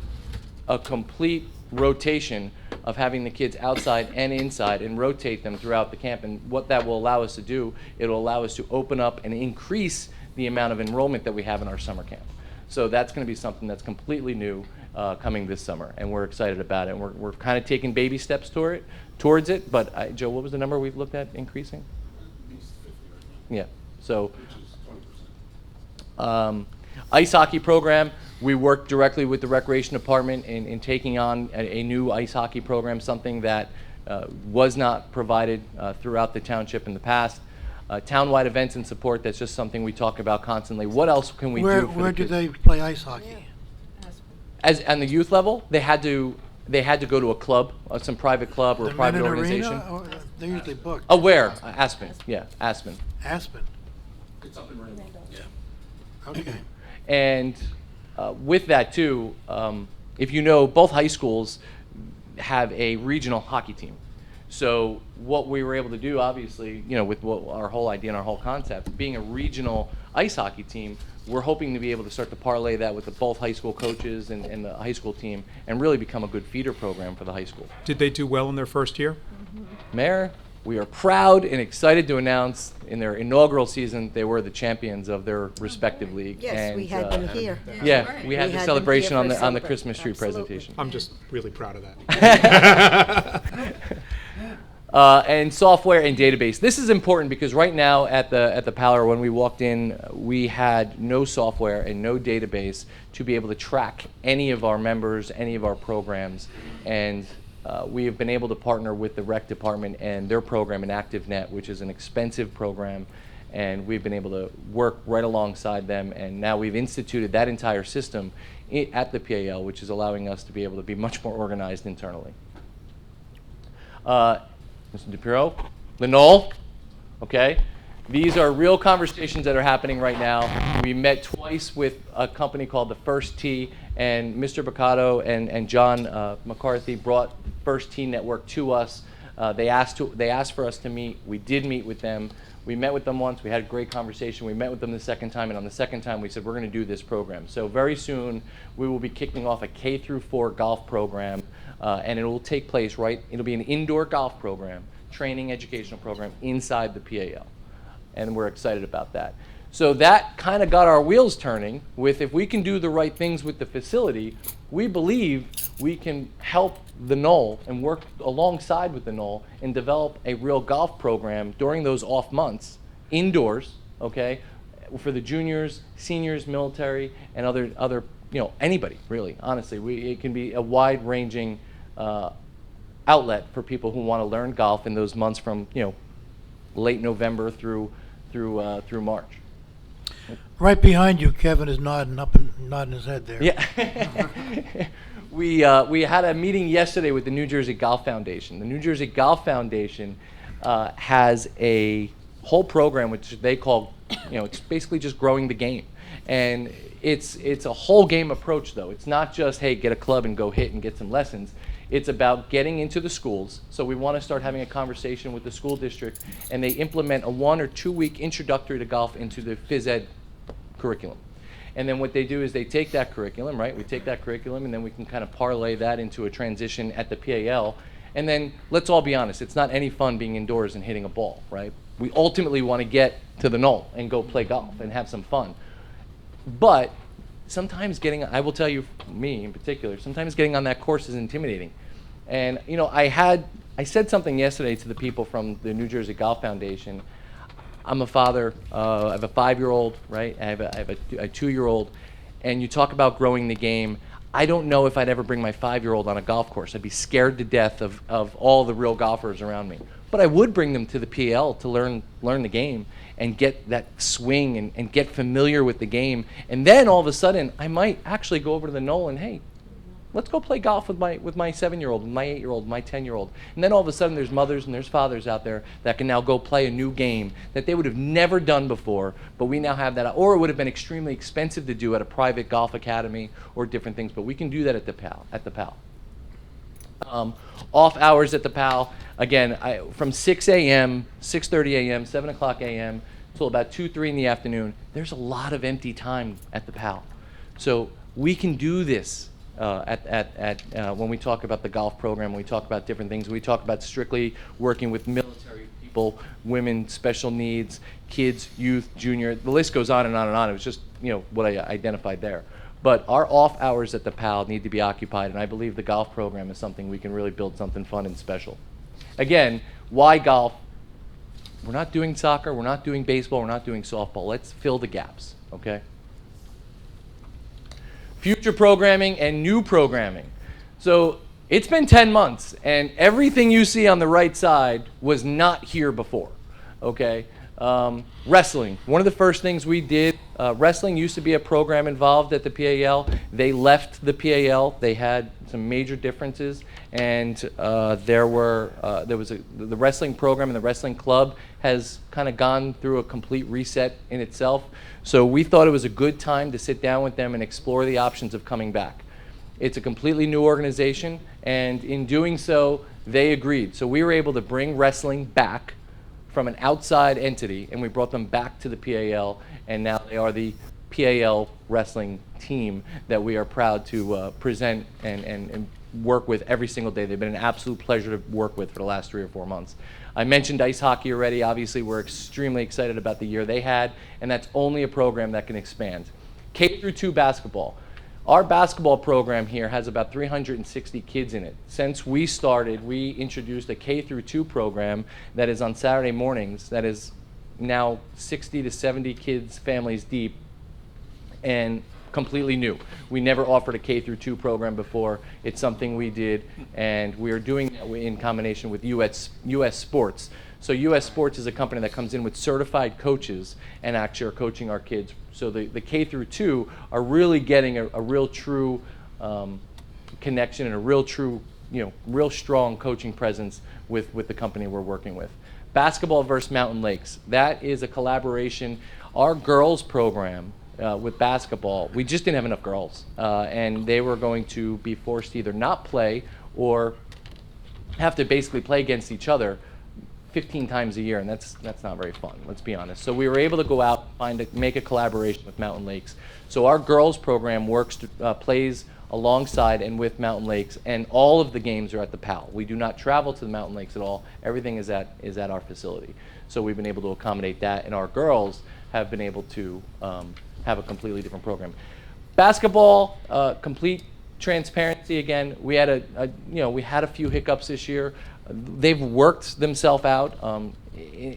a complete rotation of having the kids outside and inside and rotate them throughout the camp. And what that will allow us to do, it'll allow us to open up and increase the amount of enrollment that we have in our summer camp. So that's going to be something that's completely new coming this summer, and we're excited about it. And we're kind of taking baby steps towards it. But Joe, what was the number we've looked at increasing? Yeah. So ice hockey program, we worked directly with the recreation department in taking on a new ice hockey program, something that was not provided throughout the township in the past. Townwide events and support, that's just something we talk about constantly. What else can we do for Where the do kids? they play ice hockey? As on the youth level, they had to go to a club, some private club or a The private men in organization. arena, or they're usually booked. Oh, where? Aspen. Yeah, Aspen. Aspen. Okay. And with that too, if you know, both high schools have a regional hockey team. So what we were able to do, obviously, with what our whole idea and our whole concept, being a regional ice hockey team, we're hoping to be able to start to parlay that with both high school coaches and the high school team and really become a good feeder program for the high school. Did they do well in their first year? Mayor, we are proud and excited to announce in their inaugural season they were the champions of their respective league. Yes, and, we had them here. Yeah, we had the them celebration here on for the celebration. Christmas tree Absolutely. presentation. I'm just really proud of that. And software and database. This is important because right now at the Pallor, when we walked in, we had no software and no database to be able to track any of our members, any of our programs, and we have been able to partner with the rec department and their program in ActiveNet, which is an expensive program, and we've been able to work right alongside them, and now we've instituted that entire system at the PAL, which is allowing us to be able to be much more organized internally. Mr. DePiro, the Knoll, okay? These are real conversations that are happening right now. We met twice with a company called the First Tee, and Mr. Baccato and John McCarthy brought First Tee Network to us. They asked for us to meet. We did meet with them. We met with them once. We had a great conversation. We met with them the second time, and on the second time we said we're going to do this program. So very soon we will be kicking off a K through 4 golf program, and it will take place it'll be an indoor golf program, training educational program inside the PAL, and we're excited about that. So that kind of got our wheels turning with, if we can do the right things with the facility, we believe we can help the Knoll and work alongside with the Knoll and develop a real golf program during those off months, indoors, okay, for the juniors, seniors, military, and other anybody, really, honestly. It can be a wide-ranging outlet for people who want to learn golf in those months from, late November through March. Right behind you, Kevin is nodding his head there. Yeah. We had a meeting yesterday with the New Jersey Golf Foundation. The New Jersey Golf Foundation has a whole program which they call, it's basically just growing the game. And it's a whole game approach, though. It's not just, hey, get a club and go hit and get some lessons. It's about getting into the schools. So we want to start having a conversation with the school district, and they implement a 1 or 2 week introductory to golf into the phys ed curriculum. And then what they do is they take that curriculum, right? We take that curriculum, and then we can kind of parlay that into a transition at the PAL. And then let's all be honest, it's not any fun being indoors and hitting a ball, right? We ultimately want to get to the Knoll and go play golf and have some fun. But sometimes I will tell you, me in particular, sometimes getting on that course is intimidating. And I said something yesterday to the people from the New Jersey Golf Foundation. I'm a father. I have a 5-year-old, right? I have a 2-year-old, and you talk about growing the game. I don't know if I'd ever bring my 5-year-old on a golf course. I'd be scared to death of all the real golfers around me. But I would bring them to the PL to learn the game and get that swing and get familiar with the game. And then all of a sudden, I might actually go over to the Knoll and, hey, Let's go play golf with my 7-year-old, with my 8-year-old, my 10-year-old. And then all of a sudden there's mothers and there's fathers out there that can now go play a new game that they would have never done before, but we now have that, or it would have been extremely expensive to do at a private golf academy or different things, but we can do that at the PAL. Off hours at the PAL, again, from 6 a.m., 6:30 a.m., 7 o'clock a.m., until about 2, 3 in the afternoon, there's a lot of empty time at the PAL. So we can do this when we talk about the golf program, when we talk about different things, we talk about strictly working with military people, women, special needs, kids, youth, junior, the list goes on and on and on. It was just, what I identified there. But our off hours at the PAL need to be occupied, and I believe the golf program is something we can really build something fun and special. Again, why golf? We're not doing soccer, we're not doing baseball, we're not doing softball. Let's fill the gaps, okay? Future programming and new programming. So it's been 10 months, and everything you see on the right side was not here before, okay? Wrestling, one of the first things we did, wrestling used to be a program involved at the PAL. They left the PAL. They had some major differences, and the wrestling program and the wrestling club has kind of gone through a complete reset in itself. So we thought it was a good time to sit down with them and explore the options of coming back. It's a completely new organization, and in doing so, they agreed. So we were able to bring wrestling back from an outside entity, and we brought them back to the PAL, and now they are the PAL wrestling team that we are proud to present and work with every single day. They've been an absolute pleasure to work with for the last 3 or 4 months. I mentioned ice hockey already. Obviously, we're extremely excited about the year they had, and that's only a program that can expand. K through 2 basketball. Our basketball program here has about 360 kids in it. Since we started, we introduced a K through 2 program that is on Saturday mornings, that is now 60 to 70 kids, families deep, and completely new. We never offered a K through 2 program before. It's something we did, and we are doing that in combination with US Sports. So US Sports is a company that comes in with certified coaches and actually are coaching our kids. So the K through 2 are really getting a real true connection and a real true, real strong coaching presence with the company we're working with. Basketball versus Mountain Lakes. That is a collaboration. Our girls program with basketball, we just didn't have enough girls, and they were going to be forced to either not play or have to basically play against each other 15 times a year, and that's not very fun, let's be honest. So we were able to go out, make a collaboration with Mountain Lakes. So our girls program plays alongside and with Mountain Lakes, and all of the games are at the PAL. We do not travel to the Mountain Lakes at all. Everything is at our facility. So we've been able to accommodate that, and our girls have been able to have a completely different program. Basketball, complete transparency again. We had a few hiccups this year. They've worked themselves out.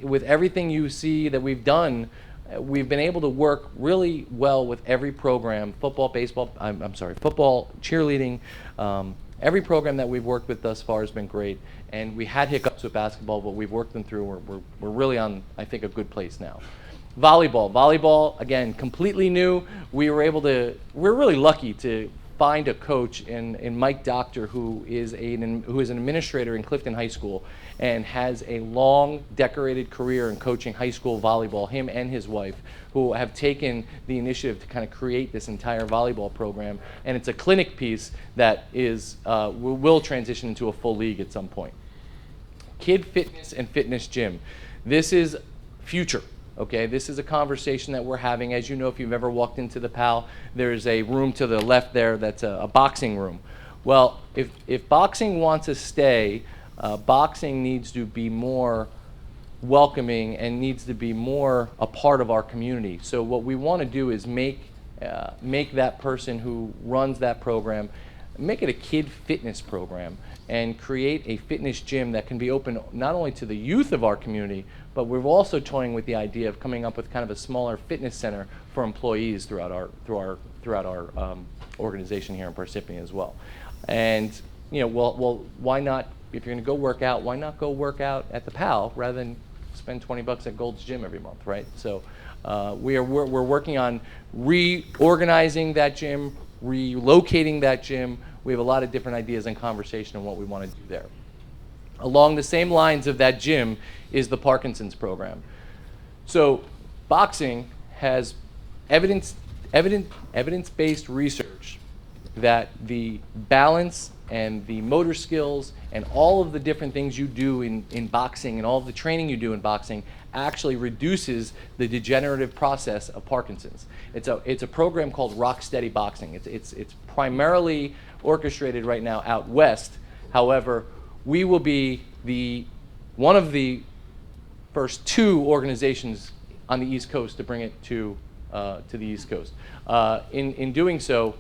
With everything you see that we've done, we've been able to work really well with every program, football, baseball, football, cheerleading, every program that we've worked with thus far has been great. And we had hiccups with basketball, but we've worked them through. We're really on, I think, a good place now. Volleyball, again, completely new. We're really lucky to find a coach in Mike Doctor, who is an administrator in Clifton High School and has a long, decorated career in coaching high school volleyball, him and his wife, who have taken the initiative to kind of create this entire volleyball program. And it's a clinic piece that will transition into a full league at some point. Kid fitness and fitness gym. This is future. Okay, this is a conversation that we're having. As you know, if you've ever walked into the PAL, there's a room to the left there that's a boxing room. Well, if boxing wants to stay, boxing needs to be more welcoming and needs to be more a part of our community. So what we want to do is make that person who runs that program, make it a kid fitness program and create a fitness gym that can be open not only to the youth of our community, but we're also toying with the idea of coming up with kind of a smaller fitness center for employees throughout our organization here in Parsippany as well. And well, why not? If you're going to go work out, why not go work out at the PAL rather than spend $20 at Gold's Gym every month, right? So we're working on reorganizing that gym, relocating that gym. we have a lot of different ideas and conversation on what we want to do there. Along the same lines of that gym is the Parkinson's program. So boxing has evidence-based research that the balance and the motor skills and all of the different things you do in boxing and all of the training you do in boxing actually reduces the degenerative process of Parkinson's. It's a program called Rock Steady Boxing. It's primarily orchestrated right now out west. However, we will be one of the first 2 organizations on the East Coast to bring it to the East Coast. In doing so,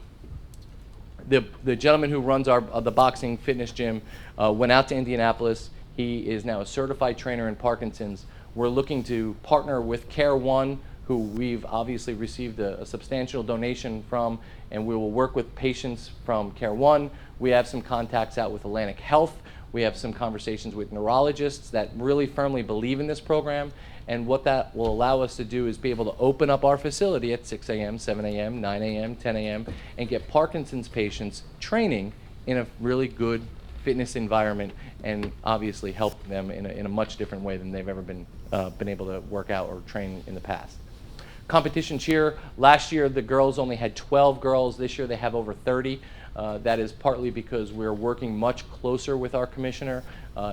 the gentleman who runs the boxing fitness gym went out to Indianapolis. He is now a certified trainer in Parkinson's. We're looking to partner with Care One, who we've obviously received a substantial donation from, and we will work with patients from Care One. We have some contacts out with Atlantic Health. We have some conversations with neurologists that really firmly believe in this program. And what that will allow us to do is be able to open up our facility at 6 a.m., 7 a.m., 9 a.m., 10 a.m., and get Parkinson's patients training in a really good fitness environment, and obviously help them in a much different way than they've ever been able to work out or train in the past. Competition cheer, last year the girls only had 12 girls. This year they have over 30. That is partly because we're working much closer with our commissioner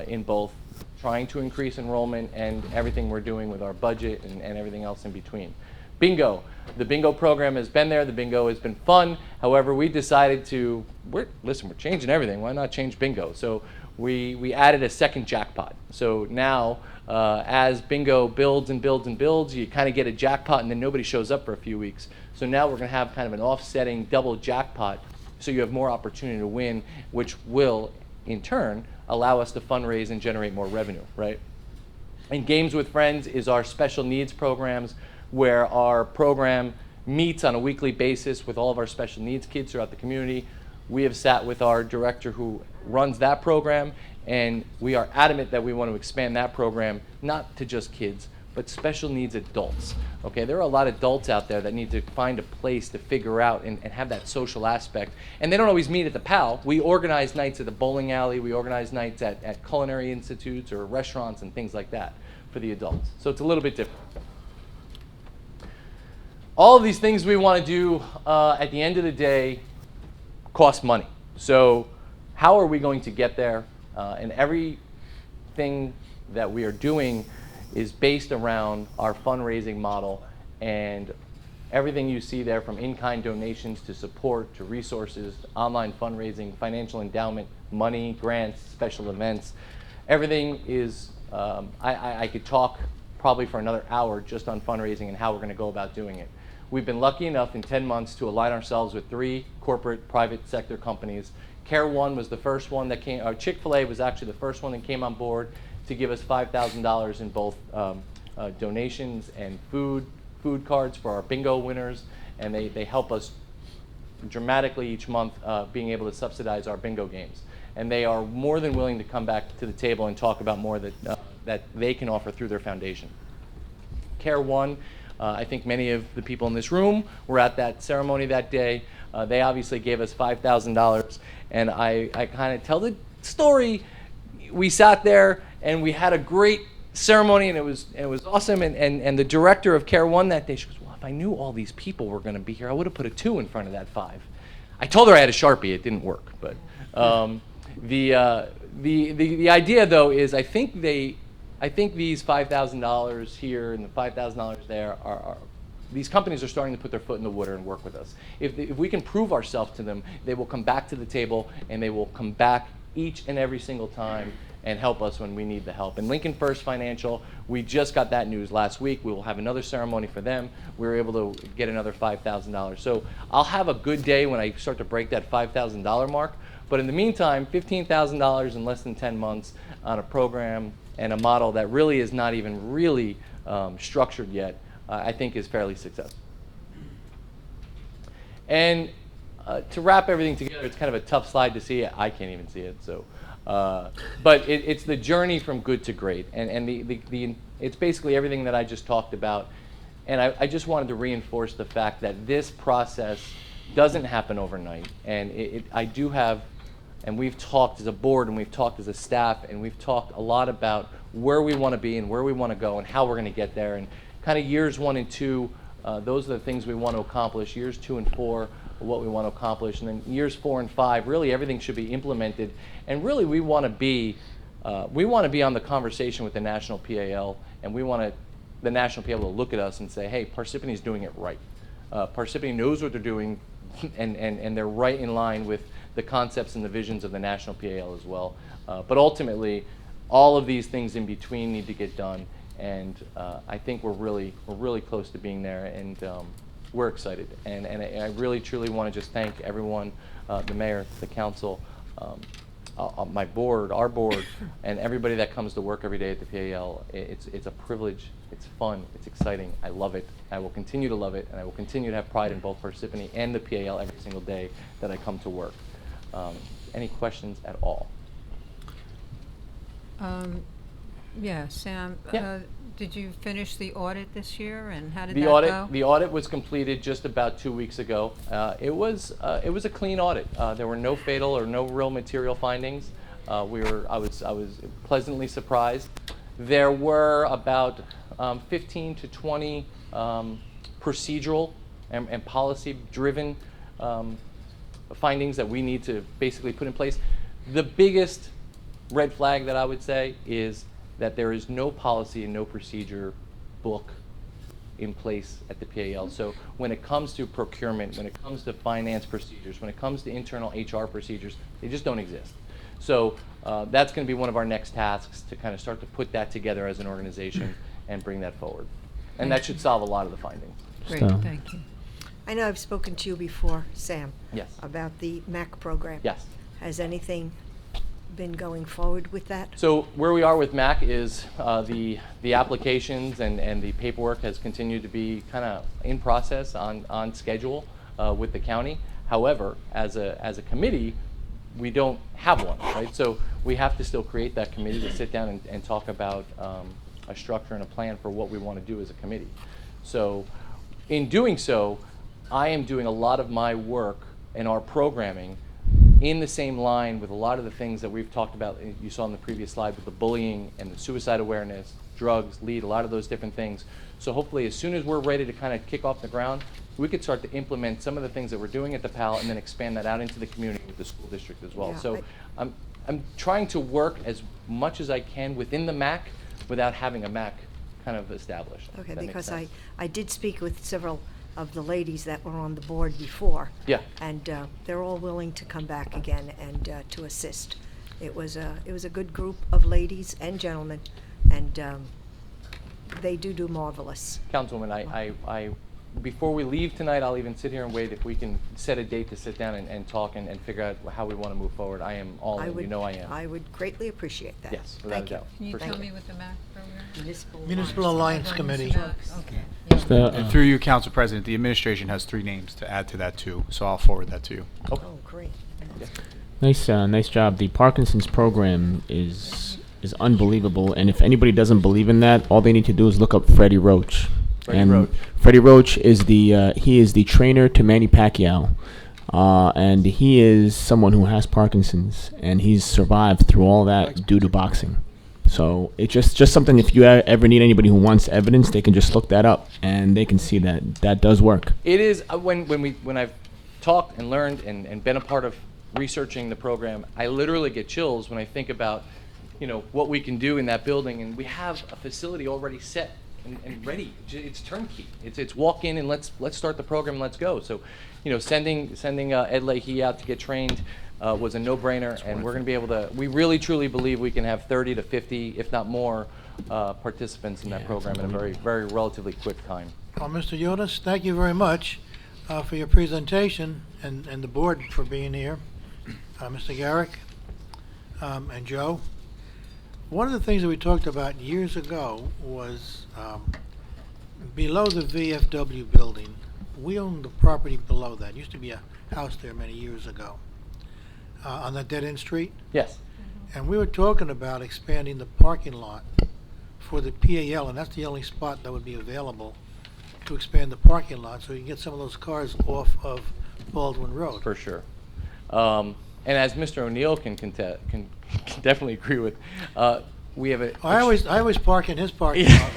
in both trying to increase enrollment and everything we're doing with our budget and everything else in between. Bingo. The bingo program has been there. The bingo has been fun. However, we decided we're changing everything. Why not change bingo? So we added a second jackpot. So now, as bingo builds and builds and builds, you kind of get a jackpot and then nobody shows up for a few weeks. So now we're going to have kind of an offsetting double jackpot, so you have more opportunity to win, which will, in turn, allow us to fundraise and generate more revenue, right? And Games with Friends is our special needs programs, where our program meets on a weekly basis with all of our special needs kids throughout the community. We have sat with our director who runs that program, and we are adamant that we want to expand that program, not to just kids, but special needs adults. Okay, there are a lot of adults out there that need to find a place to figure out and have that social aspect. And they don't always meet at the PAL. We organize nights at the bowling alley. We organize nights at culinary institutes or restaurants and things like that for the adults. So it's a little bit different. All of these things we want to do at the end of the day cost money. So how are we going to get there? And everything that we are doing is based around our fundraising model, and everything you see there, from in-kind donations to support to resources, online fundraising, financial endowment, money, grants, special events, everything is, I could talk probably for another hour just on fundraising and how we're going to go about doing it. We've been lucky enough in 10 months to align ourselves with 3 corporate private sector companies. Care One was the first one that came, or Chick-fil-A was actually the first one that came on board to give us $5,000 in both donations and food cards for our bingo winners, and they help us dramatically each month being able to subsidize our bingo games. And they are more than willing to come back to the table and talk about more that they can offer through their foundation. Care One, I think many of the people in this room were at that ceremony that day. They obviously gave us $5,000, and I kind of tell the story. We sat there and we had a great ceremony, and it was awesome. And the director of Care One that day, she goes, "Well, if I knew all these people were going to be here, I would have put a 2 in front of that 5." I told her I had a Sharpie. It didn't work, but the idea though is I think these $5,000 here and the $5,000 there are these companies are starting to put their foot in the water and work with us. If we can prove ourselves to them, they will come back to the table, and they will come back each and every single time and help us when we need the help. And Lincoln First Financial, we just got that news last week. We will have another ceremony for them. We were able to get another $5,000. So I'll have a good day when I start to break that $5,000 mark. But in the meantime, $15,000 in less than 10 months on a program and a model that really is not even really structured yet, I think is fairly successful. And to wrap everything together, it's kind of a tough slide to see. I can't even see it. So, but it's the journey from good to great, and it's basically everything that I just talked about. And I just wanted to reinforce the fact that this process doesn't happen overnight. And I do have, and we've talked as a board and we've talked as a staff and we've talked a lot about where we want to be and where we want to go and how we're going to get there. And kind of years 1 and 2, those are the things we want to accomplish. Years 2 and 4 are what we want to accomplish. And then years 4 and 5, really everything should be implemented. And really we want to be on the conversation with the National PAL, and we want the National PAL to look at us and say, hey, Parsippany's doing it right. Parsippany knows what they're doing, and they're right in line with the concepts and the visions of the National PAL as well. But ultimately, all of these things in between need to get done, and I think we're really close to being there, and we're excited. And I really truly want to just thank everyone, the mayor, the council, my board, our board, and everybody that comes to work every day at the PAL. It's a privilege. It's fun. It's exciting. I love it. I will continue to love it, and I will continue to have pride in both Parsippany and the PAL every single day that I come to work. Any questions at all? Yeah, Sam. Yeah. Did you finish the audit this year, and how did The that audit, go? the audit was completed just about 2 weeks ago. It was a clean audit. There were no fatal or no real material findings. I was pleasantly surprised. There were about 15 to 20 procedural and policy-driven findings that we need to basically put in place. The biggest red flag that I would say is that there is no policy and no procedure book in place at the PAL. So when it comes to procurement, when it comes to finance procedures, when it comes to internal HR procedures, they just don't exist. So that's going to be one of our next tasks, to kind of start to put that together as an organization and bring that forward. And that should solve a lot of the findings. Great, So- thank you. I know I've spoken to you before, Sam. Yes. About the MAC program. Yes. Has anything been going forward with that? So where we are with MAC is the applications and the paperwork has continued to be kind of in process, on schedule with the county. However, as a committee, we don't have one, right? So we have to still create that committee to sit down and talk about a structure and a plan for what we want to do as a committee. So in doing so, I am doing a lot of my work in our programming in the same line with a lot of the things that we've talked about. You saw in the previous slide with the bullying and the suicide awareness, drugs, lead, a lot of those different things. So hopefully as soon as we're ready to kind of kick off the ground, we could start to implement some of the things that we're doing at the PAL and then expand that out into the community with the school district as well. Yeah, So I'm trying to work as much as I can within the MAC without having a MAC kind of established. if Okay, that makes because sense. I did speak with several of the ladies that were on the board before. Yeah. And they're all willing to come back again and to assist. It was a good group of ladies and gentlemen, and they do marvelous. Councilwoman, I before we leave tonight, I'll even sit here and wait if we can set a date to sit down and talk and figure out how we want to move forward. I am all in, you know I am. I would greatly appreciate that. Yes, without a Thank you. doubt. Can you For tell sure. me what the MAC program is? Municipal Alliance Committee. Okay. Just, And through you, Council President, the administration has 3 names to add to that too, so I'll forward that to you. Oh, great. Nice job. The Parkinson's program is unbelievable, and if anybody doesn't believe in that, all they need to do is look up Freddie Roach. Freddie Roach. Freddie Roach is the trainer to Manny Pacquiao, and he is someone who has Parkinson's, and he's survived through all that due to boxing. So it's just something. If you ever need anybody who wants evidence, they can just look that up, and they can see that does work. It is when I've talked and learned and been a part of researching the program, I literally get chills when I think about, what we can do in that building, and we have a facility already set and ready. It's turnkey. It's walk in and let's start the program. Let's go. So, sending Ed Leahy out to get trained was a no-brainer, and we're going to be able to. We really truly believe we can have 30 to 50, if not more, participants in that program in a very, very relatively quick time. Well, Mr. Yotis, thank you very much for your presentation and the board for being here. Mr. Garrick and Joe. One of the things that we talked about years ago was below the VFW building. We own the property below that. Used to be a house there many years ago on that dead-end street. Yes. And we were talking about expanding the parking lot for the PAL, and that's the only spot that would be available to expand the parking lot, so you can get some of those cars off of Baldwin Road. For sure. And as Mr. O'Neill can definitely agree with, we have a. I always park in his parking lot.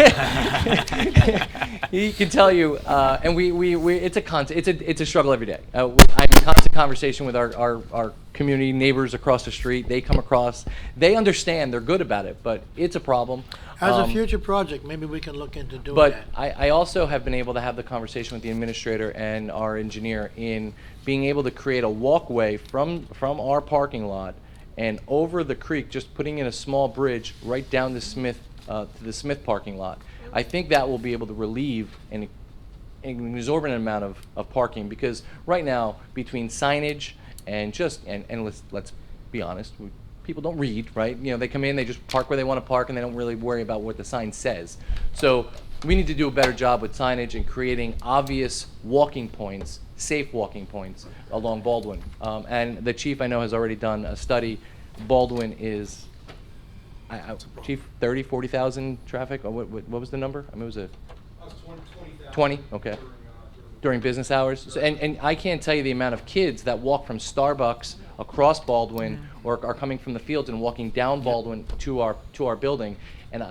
He can tell you, and it's a struggle every day. I'm in constant conversation with our community neighbors across the street. They come across, they understand, they're good about it, but it's a problem. As a future project, maybe we can look into doing But that. I also have been able to have the conversation with the administrator and our engineer in being able to create a walkway from our parking lot and over the creek, just putting in a small bridge right down to the Smith parking lot. I think that will be able to relieve an exorbitant amount of parking, because right now, between signage and let's be honest, people don't read, right? You know, they come in, they just park where they want to park, and they don't really worry about what the sign says. So we need to do a better job with signage and creating obvious walking points, safe walking points along Baldwin. And the chief, I know, has already done a study. Baldwin is, Chief, 30, 40,000 traffic? Or what was the number? I mean, it was a 20, okay. During business hours. So, and I can't tell you the amount of kids that walk from Starbucks across Baldwin or are coming from the fields and walking down Baldwin to our building. And